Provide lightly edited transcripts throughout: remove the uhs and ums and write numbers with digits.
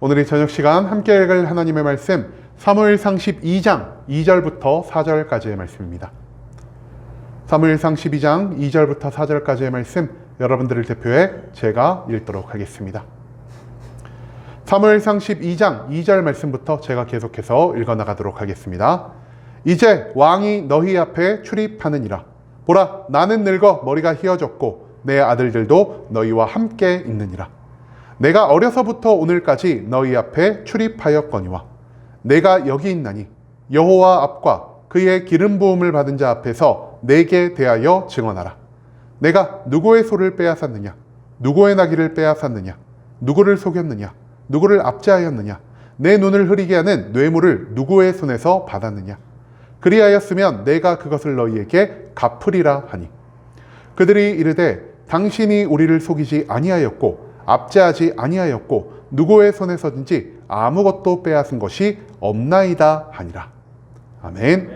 오늘 이 저녁 시간 함께 읽을 하나님의 말씀 사무엘상 12장 2절부터 4절까지의 말씀입니다. 사무엘상 12장 2절부터 4절까지의 말씀 여러분들을 대표해 제가 읽도록 하겠습니다. 사무엘상 12장 2절 말씀부터 제가 계속해서 읽어나가도록 하겠습니다. 이제 왕이 너희 앞에 출입하느니라. 보라, 나는 늙어 머리가 휘어졌고 내 아들들도 너희와 함께 있느니라. 내가 어려서부터 오늘까지 너희 앞에 출입하였거니와 내가 여기 있나니 여호와 앞과 그의 기름 부음을 받은 자 앞에서 내게 대하여 증언하라. 내가 누구의 소를 빼앗았느냐? 누구의 나귀를 빼앗았느냐? 누구를 속였느냐? 누구를 압제하였느냐? 내 눈을 흐리게 하는 뇌물을 누구의 손에서 받았느냐? 그리하였으면 내가 그것을 너희에게 갚으리라 하니 그들이 이르되 당신이 우리를 속이지 아니하였고 압제하지 아니하였고 누구의 손에서든지 아무것도 빼앗은 것이 없나이다 하니라. 아멘.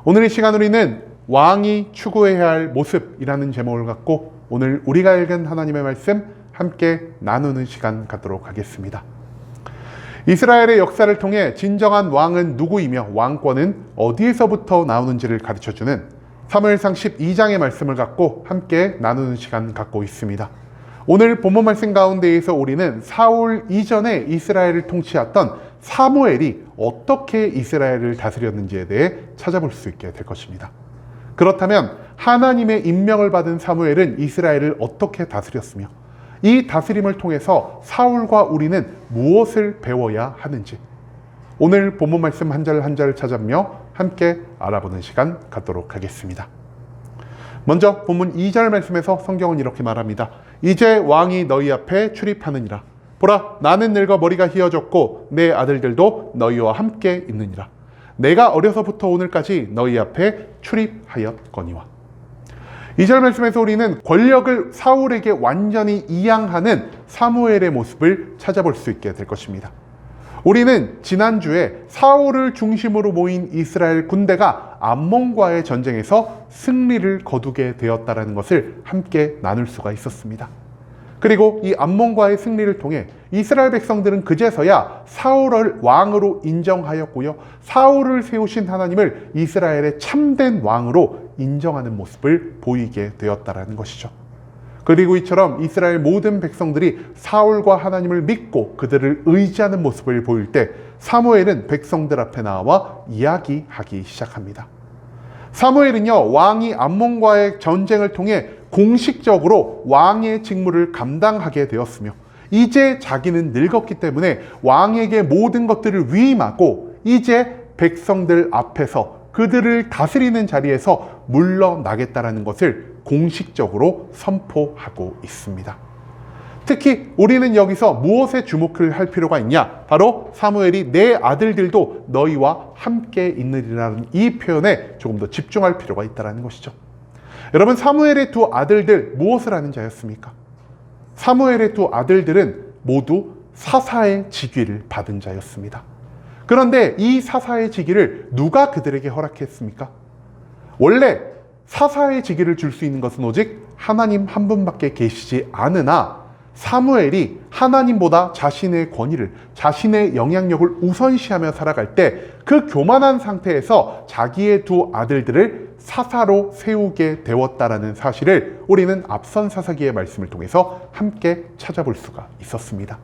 오늘 이 시간 우리는 왕이 추구해야 할 모습이라는 제목을 갖고 오늘 우리가 읽은 하나님의 말씀 함께 나누는 시간 갖도록 하겠습니다. 이스라엘의 역사를 통해 진정한 왕은 누구이며 왕권은 어디에서부터 나오는지를 가르쳐주는 사무엘상 12장의 말씀을 갖고 함께 나누는 시간 갖고 있습니다. 오늘 본문 말씀 가운데에서 우리는 사울 이전에 이스라엘을 통치했던 사무엘이 어떻게 이스라엘을 다스렸는지에 대해 찾아볼 수 있게 될 것입니다. 그렇다면 하나님의 임명을 받은 사무엘은 이스라엘을 어떻게 다스렸으며 이 다스림을 통해서 사울과 우리는 무엇을 배워야 하는지 오늘 본문 말씀 한 절 한 절 찾아보며 함께 알아보는 시간 갖도록 하겠습니다. 먼저 본문 2절 말씀에서 성경은 이렇게 말합니다. 이제 왕이 너희 앞에 출입하느니라. 보라, 나는 늙어 머리가 휘어졌고 내 아들들도 너희와 함께 있느니라. 내가 어려서부터 오늘까지 너희 앞에 출입하였거니와. 2절 말씀에서 우리는 권력을 사울에게 완전히 이양하는 사무엘의 모습을 찾아볼 수 있게 될 것입니다. 우리는 지난주에 사울을 중심으로 모인 이스라엘 군대가 암몬과의 전쟁에서 승리를 거두게 되었다는 것을 함께 나눌 수가 있었습니다. 그리고 이 암몬과의 승리를 통해 이스라엘 백성들은 그제서야 사울을 왕으로 인정하였고요. 사울을 세우신 하나님을 이스라엘의 참된 왕으로 인정하는 모습을 보이게 되었다는 것이죠. 그리고 이처럼 이스라엘 모든 백성들이 사울과 하나님을 믿고 그들을 의지하는 모습을 보일 때 사무엘은 백성들 앞에 나와 이야기하기 시작합니다. 사무엘은요, 왕이 암몬과의 전쟁을 통해 공식적으로 왕의 직무를 감당하게 되었으며 이제 자기는 늙었기 때문에 왕에게 모든 것들을 위임하고 이제 백성들 앞에서 그들을 다스리는 자리에서 물러나겠다라는 것을 공식적으로 선포하고 있습니다. 특히 우리는 여기서 무엇에 주목을 할 필요가 있냐? 바로 사무엘이 내 아들들도 너희와 함께 있느니라는 이 표현에 조금 더 집중할 필요가 있다는 것이죠. 여러분, 사무엘의 두 아들들 무엇을 하는 자였습니까? 사무엘의 두 아들들은 모두 사사의 직위를 받은 자였습니다. 그런데 이 사사의 직위를 누가 그들에게 허락했습니까? 원래 사사의 직위를 줄 수 있는 것은 오직 하나님 한 분밖에 계시지 않으나 사무엘이 하나님보다 자신의 권위를, 자신의 영향력을 우선시하며 살아갈 때 그 교만한 상태에서 자기의 두 아들들을 사사로 세우게 되었다라는 사실을 우리는 앞선 사사기의 말씀을 통해서 함께 찾아볼 수가 있었습니다.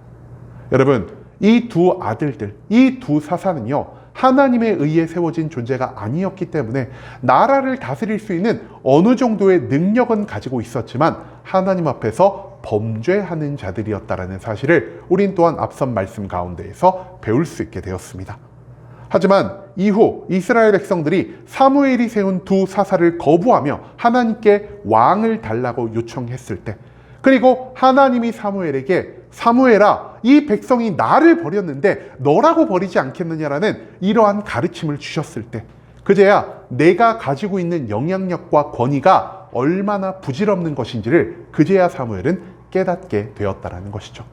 여러분, 이 두 아들들, 이 두 사사는요, 하나님에 의해 세워진 존재가 아니었기 때문에 나라를 다스릴 수 있는 어느 정도의 능력은 가지고 있었지만 하나님 앞에서 범죄하는 자들이었다라는 사실을 우린 또한 앞선 말씀 가운데에서 배울 수 있게 되었습니다. 하지만 이후 이스라엘 백성들이 사무엘이 세운 두 사사를 거부하며 하나님께 왕을 달라고 요청했을 때, 그리고 하나님이 사무엘에게 사무엘아, 이 백성이 나를 버렸는데 너라고 버리지 않겠느냐라는 이러한 가르침을 주셨을 때 그제야 내가 가지고 있는 영향력과 권위가 얼마나 부질없는 것인지를 그제야 사무엘은 깨닫게 되었다는 것이죠.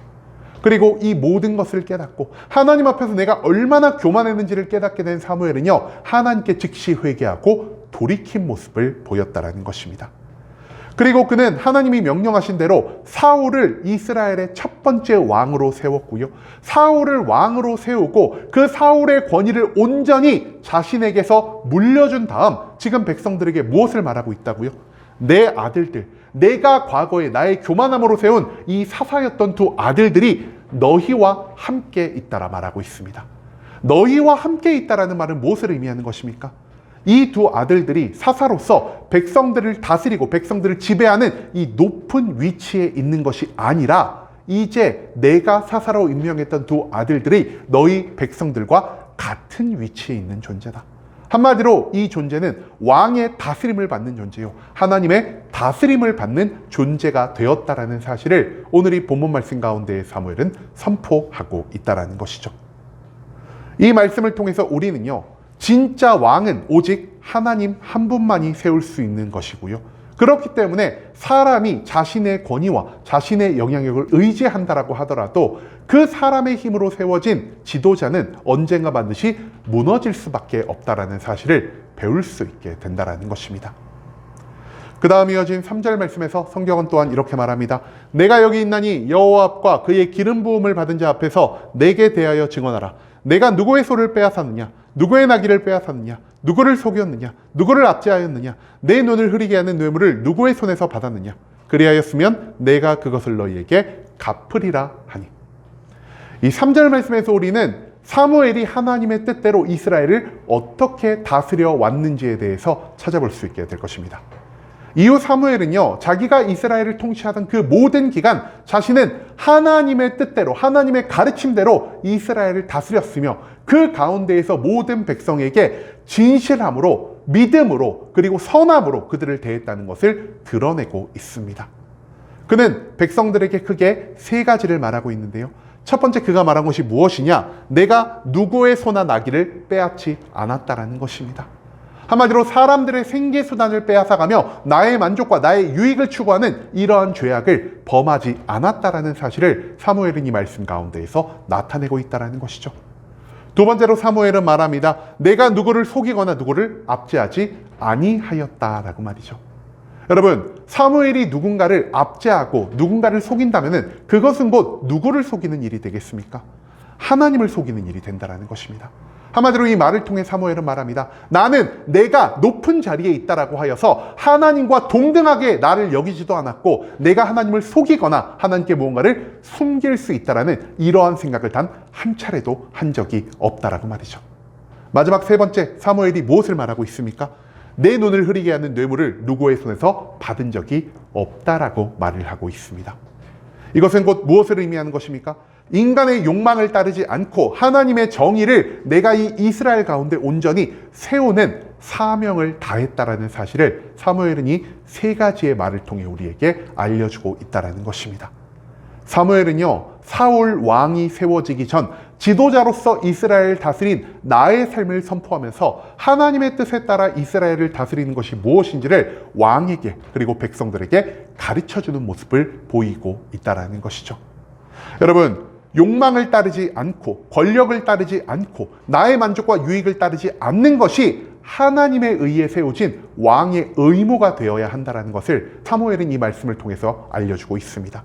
그리고 이 모든 것을 깨닫고 하나님 앞에서 내가 얼마나 교만했는지를 깨닫게 된 사무엘은요, 하나님께 즉시 회개하고 돌이킨 모습을 보였다는 것입니다. 그리고 그는 하나님이 명령하신 대로 사울을 이스라엘의 첫 번째 왕으로 세웠고요. 사울을 왕으로 세우고 그 사울의 권위를 온전히 자신에게서 물려준 다음 지금 백성들에게 무엇을 말하고 있다고요? 내 아들들, 내가 과거에 나의 교만함으로 세운 이 사사였던 두 아들들이 너희와 함께 있다라 말하고 있습니다. 너희와 함께 있다라는 말은 무엇을 의미하는 것입니까? 이 두 아들들이 사사로서 백성들을 다스리고 백성들을 지배하는 이 높은 위치에 있는 것이 아니라 이제 내가 사사로 임명했던 두 아들들이 너희 백성들과 같은 위치에 있는 존재다. 한마디로 이 존재는 왕의 다스림을 받는 존재요. 하나님의 다스림을 받는 존재가 되었다라는 사실을 오늘 이 본문 말씀 가운데 사무엘은 선포하고 있다라는 것이죠. 이 말씀을 통해서 우리는요, 진짜 왕은 오직 하나님 한 분만이 세울 수 있는 것이고요. 그렇기 때문에 사람이 자신의 권위와 자신의 영향력을 의지한다라고 하더라도 그 사람의 힘으로 세워진 지도자는 언젠가 반드시 무너질 수밖에 없다라는 사실을 배울 수 있게 된다라는 것입니다. 그 다음 이어진 3절 말씀에서 성경은 또한 이렇게 말합니다. 내가 여기 있나니 여호와 앞과 그의 기름 부음을 받은 자 앞에서 내게 대하여 증언하라. 내가 누구의 소를 빼앗았느냐? 누구의 나귀를 빼앗았느냐? 누구를 속였느냐? 누구를 압제하였느냐? 내 눈을 흐리게 하는 뇌물을 누구의 손에서 받았느냐? 그리하였으면 내가 그것을 너희에게 갚으리라 하니. 이 3절 말씀에서 우리는 사무엘이 하나님의 뜻대로 이스라엘을 어떻게 다스려 왔는지에 대해서 찾아볼 수 있게 될 것입니다. 이후 사무엘은요, 자기가 이스라엘을 통치하던 그 모든 기간 자신은 하나님의 뜻대로 하나님의 가르침대로 이스라엘을 다스렸으며 그 가운데에서 모든 백성에게 진실함으로 믿음으로 그리고 선함으로 그들을 대했다는 것을 드러내고 있습니다. 그는 백성들에게 크게 세 가지를 말하고 있는데요. 첫 번째 그가 말한 것이 무엇이냐? 내가 누구의 소나 나귀를 빼앗지 않았다라는 것입니다. 한마디로 사람들의 생계수단을 빼앗아가며 나의 만족과 나의 유익을 추구하는 이러한 죄악을 범하지 않았다라는 사실을 사무엘은 이 말씀 가운데에서 나타내고 있다는 것이죠. 두 번째로 사무엘은 말합니다. 내가 누구를 속이거나 누구를 압제하지 아니하였다라고 말이죠. 여러분, 사무엘이 누군가를 압제하고 누군가를 속인다면 그것은 곧 누구를 속이는 일이 되겠습니까? 하나님을 속이는 일이 된다는 것입니다. 한마디로 이 말을 통해 사무엘은 말합니다. 나는 내가 높은 자리에 있다라고 하여서 하나님과 동등하게 나를 여기지도 않았고 내가 하나님을 속이거나 하나님께 무언가를 숨길 수 있다라는 이러한 생각을 단 한 차례도 한 적이 없다라고 말이죠. 마지막 세 번째, 사무엘이 무엇을 말하고 있습니까? 내 눈을 흐리게 하는 뇌물을 누구의 손에서 받은 적이 없다라고 말을 하고 있습니다. 이것은 곧 무엇을 의미하는 것입니까? 인간의 욕망을 따르지 않고 하나님의 정의를 내가 이 이스라엘 가운데 온전히 세우는 사명을 다했다라는 사실을 사무엘은 이 세 가지의 말을 통해 우리에게 알려주고 있다는 것입니다. 사무엘은요, 사울 왕이 세워지기 전 지도자로서 이스라엘을 다스린 나의 삶을 선포하면서 하나님의 뜻에 따라 이스라엘을 다스리는 것이 무엇인지를 왕에게 그리고 백성들에게 가르쳐주는 모습을 보이고 있다는 것이죠. 여러분, 욕망을 따르지 않고 권력을 따르지 않고 나의 만족과 유익을 따르지 않는 것이 하나님에 의해 세워진 왕의 의무가 되어야 한다는 것을 사무엘은 이 말씀을 통해서 알려주고 있습니다.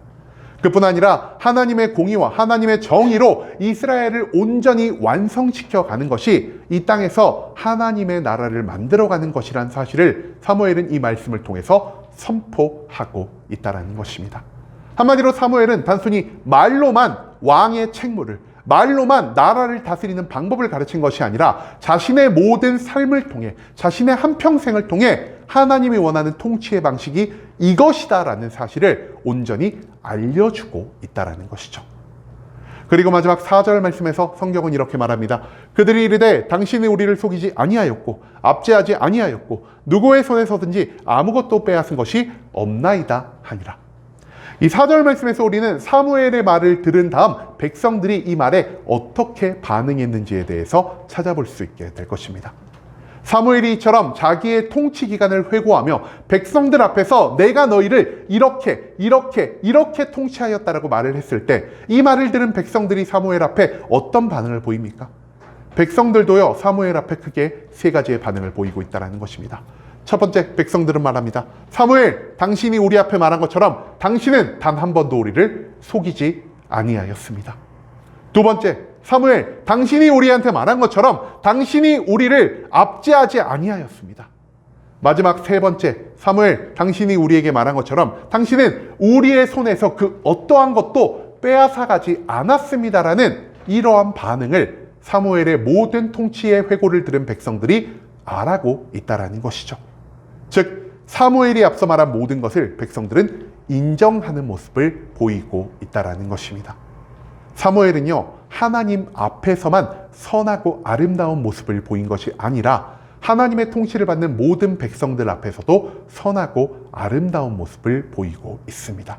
그뿐 아니라 하나님의 공의와 하나님의 정의로 이스라엘을 온전히 완성시켜 가는 것이 이 땅에서 하나님의 나라를 만들어가는 것이란 사실을 사무엘은 이 말씀을 통해서 선포하고 있다는 것입니다. 한마디로 사무엘은 단순히 말로만 왕의 책무를, 말로만 나라를 다스리는 방법을 가르친 것이 아니라 자신의 모든 삶을 통해, 자신의 한평생을 통해 하나님이 원하는 통치의 방식이 이것이다라는 사실을 온전히 알려주고 있다는 것이죠. 그리고 마지막 4절 말씀에서 성경은 이렇게 말합니다. 그들이 이르되 당신이 우리를 속이지 아니하였고 압제하지 아니하였고 누구의 손에서든지 아무것도 빼앗은 것이 없나이다 하니라. 이 4절 말씀에서 우리는 사무엘의 말을 들은 다음 백성들이 이 말에 어떻게 반응했는지에 대해서 찾아볼 수 있게 될 것입니다. 사무엘이 이처럼 자기의 통치 기간을 회고하며 백성들 앞에서 내가 너희를 이렇게 통치하였다라고 말을 했을 때 이 말을 들은 백성들이 사무엘 앞에 어떤 반응을 보입니까? 백성들도요, 사무엘 앞에 크게 세 가지의 반응을 보이고 있다는 것입니다. 첫 번째, 백성들은 말합니다. 사무엘, 당신이 우리 앞에 말한 것처럼 당신은 단 한 번도 우리를 속이지 아니하였습니다. 두 번째, 사무엘, 당신이 우리한테 말한 것처럼 당신이 우리를 압제하지 아니하였습니다. 마지막 세 번째, 사무엘, 당신이 우리에게 말한 것처럼 당신은 우리의 손에서 그 어떠한 것도 빼앗아가지 않았습니다라는 이러한 반응을 사무엘의 모든 통치의 회고를 들은 백성들이 알아고 있다라는 것이죠. 즉, 사무엘이 앞서 말한 모든 것을 백성들은 인정하는 모습을 보이고 있다라는 것입니다. 사무엘은요, 하나님 앞에서만 선하고 아름다운 모습을 보인 것이 아니라 하나님의 통치를 받는 모든 백성들 앞에서도 선하고 아름다운 모습을 보이고 있습니다.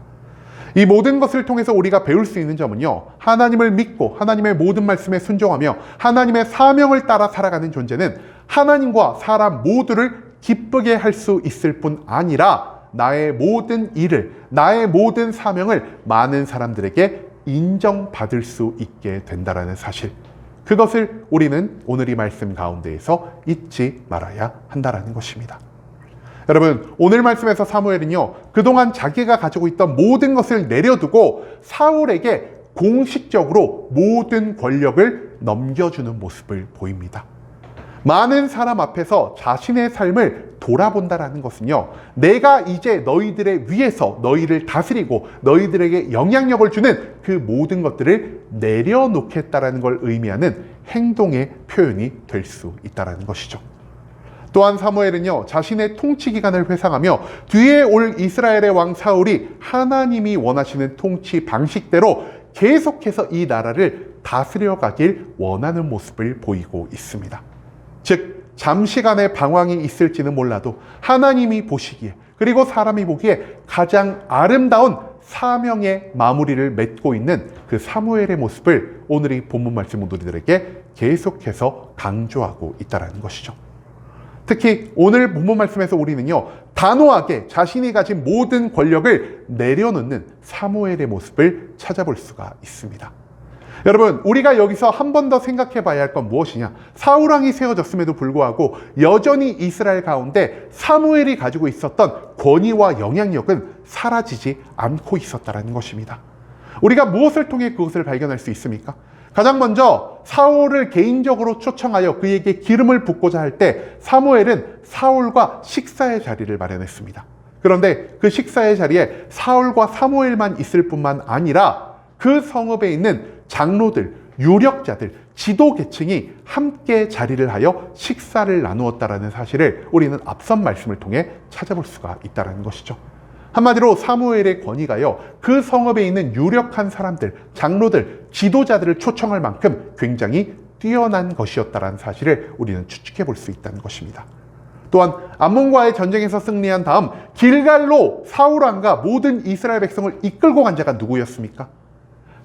이 모든 것을 통해서 우리가 배울 수 있는 점은요, 하나님을 믿고 하나님의 모든 말씀에 순종하며 하나님의 사명을 따라 살아가는 존재는 하나님과 사람 모두를 기쁘게 할 수 있을 뿐 아니라 나의 모든 일을, 나의 모든 사명을 많은 사람들에게 인정받을 수 있게 된다는 사실, 그것을 우리는 오늘 이 말씀 가운데에서 잊지 말아야 한다는 것입니다. 여러분, 오늘 말씀에서 사무엘은요, 그동안 자기가 가지고 있던 모든 것을 내려두고 사울에게 공식적으로 모든 권력을 넘겨주는 모습을 보입니다. 많은 사람 앞에서 자신의 삶을 돌아본다라는 것은요, 내가 이제 너희들의 위에서 너희를 다스리고 너희들에게 영향력을 주는 그 모든 것들을 내려놓겠다라는 걸 의미하는 행동의 표현이 될 수 있다는 것이죠. 또한 사무엘은요, 자신의 통치 기간을 회상하며 뒤에 올 이스라엘의 왕 사울이 하나님이 원하시는 통치 방식대로 계속해서 이 나라를 다스려 가길 원하는 모습을 보이고 있습니다. 즉, 잠시간의 방황이 있을지는 몰라도 하나님이 보시기에, 그리고 사람이 보기에 가장 아름다운 사명의 마무리를 맺고 있는 그 사무엘의 모습을 오늘 이 본문 말씀 우리들에게 계속해서 강조하고 있다는 것이죠. 특히 오늘 본문 말씀에서 우리는요, 단호하게 자신이 가진 모든 권력을 내려놓는 사무엘의 모습을 찾아볼 수가 있습니다. 여러분, 우리가 여기서 한 번 더 생각해 봐야 할 건 무엇이냐? 사울왕이 세워졌음에도 불구하고 여전히 이스라엘 가운데 사무엘이 가지고 있었던 권위와 영향력은 사라지지 않고 있었다는 것입니다. 우리가 무엇을 통해 그것을 발견할 수 있습니까? 가장 먼저 사울을 개인적으로 초청하여 그에게 기름을 붓고자 할 때 사무엘은 사울과 식사의 자리를 마련했습니다. 그런데 그 식사의 자리에 사울과 사무엘만 있을 뿐만 아니라 그 성읍에 있는 장로들, 유력자들, 지도 계층이 함께 자리를 하여 식사를 나누었다라는 사실을 우리는 앞선 말씀을 통해 찾아볼 수가 있다는 것이죠. 한마디로 사무엘의 권위가요, 그 성읍에 있는 유력한 사람들, 장로들, 지도자들을 초청할 만큼 굉장히 뛰어난 것이었다는 사실을 우리는 추측해 볼 수 있다는 것입니다. 또한 암몬과의 전쟁에서 승리한 다음 길갈로 사울왕과 모든 이스라엘 백성을 이끌고 간 자가 누구였습니까?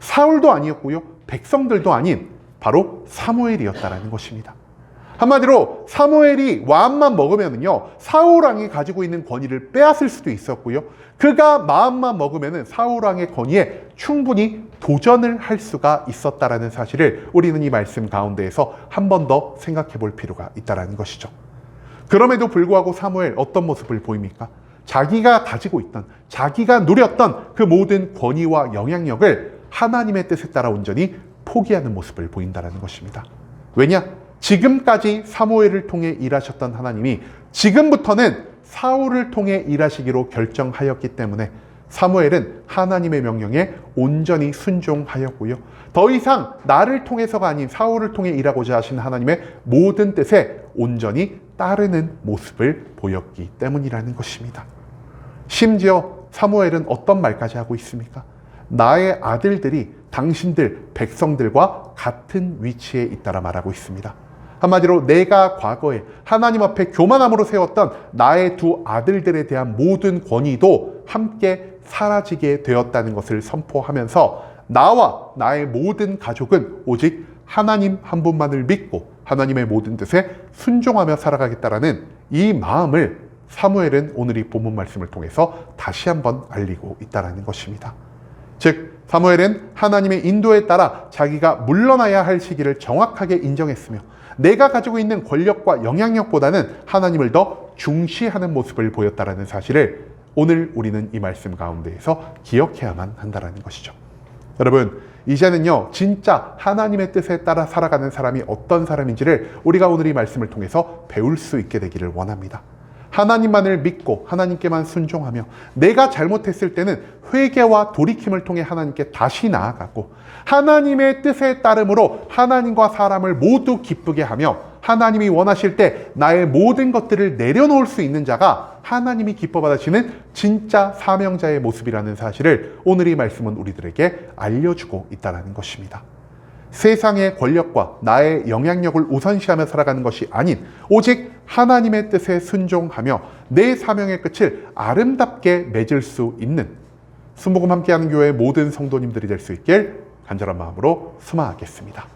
사울도 아니었고요, 백성들도 아닌 바로 사무엘이었다는 것입니다. 한마디로 사무엘이 마음만 먹으면요, 사울왕이 가지고 있는 권위를 빼앗을 수도 있었고요, 그가 마음만 먹으면 사울왕의 권위에 충분히 도전을 할 수가 있었다라는 사실을 우리는 이 말씀 가운데에서 한 번 더 생각해 볼 필요가 있다는 것이죠. 그럼에도 불구하고 사무엘 어떤 모습을 보입니까? 자기가 가지고 있던, 자기가 누렸던 그 모든 권위와 영향력을 하나님의 뜻에 따라 온전히 포기하는 모습을 보인다는 것입니다. 왜냐? 지금까지 사무엘을 통해 일하셨던 하나님이 지금부터는 사울을 통해 일하시기로 결정하였기 때문에 사무엘은 하나님의 명령에 온전히 순종하였고요, 더 이상 나를 통해서가 아닌 사울을 통해 일하고자 하신 하나님의 모든 뜻에 온전히 따르는 모습을 보였기 때문이라는 것입니다. 심지어 사무엘은 어떤 말까지 하고 있습니까? 나의 아들들이 당신들 백성들과 같은 위치에 있다라 말하고 있습니다. 한마디로 내가 과거에 하나님 앞에 교만함으로 세웠던 나의 두 아들들에 대한 모든 권위도 함께 사라지게 되었다는 것을 선포하면서 나와 나의 모든 가족은 오직 하나님 한 분만을 믿고 하나님의 모든 뜻에 순종하며 살아가겠다라는 이 마음을 사무엘은 오늘 이 본문 말씀을 통해서 다시 한번 알리고 있다는 것입니다. 즉, 사무엘은 하나님의 인도에 따라 자기가 물러나야 할 시기를 정확하게 인정했으며 내가 가지고 있는 권력과 영향력보다는 하나님을 더 중시하는 모습을 보였다라는 사실을 오늘 우리는 이 말씀 가운데에서 기억해야만 한다는 것이죠. 여러분, 이제는요, 진짜 하나님의 뜻에 따라 살아가는 사람이 어떤 사람인지를 우리가 오늘 이 말씀을 통해서 배울 수 있게 되기를 원합니다. 하나님만을 믿고 하나님께만 순종하며 내가 잘못했을 때는 회개와 돌이킴을 통해 하나님께 다시 나아가고 하나님의 뜻에 따름으로 하나님과 사람을 모두 기쁘게 하며 하나님이 원하실 때 나의 모든 것들을 내려놓을 수 있는 자가 하나님이 기뻐 받으시는 진짜 사명자의 모습이라는 사실을 오늘 이 말씀은 우리들에게 알려주고 있다는 것입니다. 세상의 권력과 나의 영향력을 우선시하며 살아가는 것이 아닌 오직 하나님의 뜻에 순종하며 내 사명의 끝을 아름답게 맺을 수 있는 순복음 함께하는 교회의 모든 성도님들이 될 수 있길 간절한 마음으로 소망하겠습니다.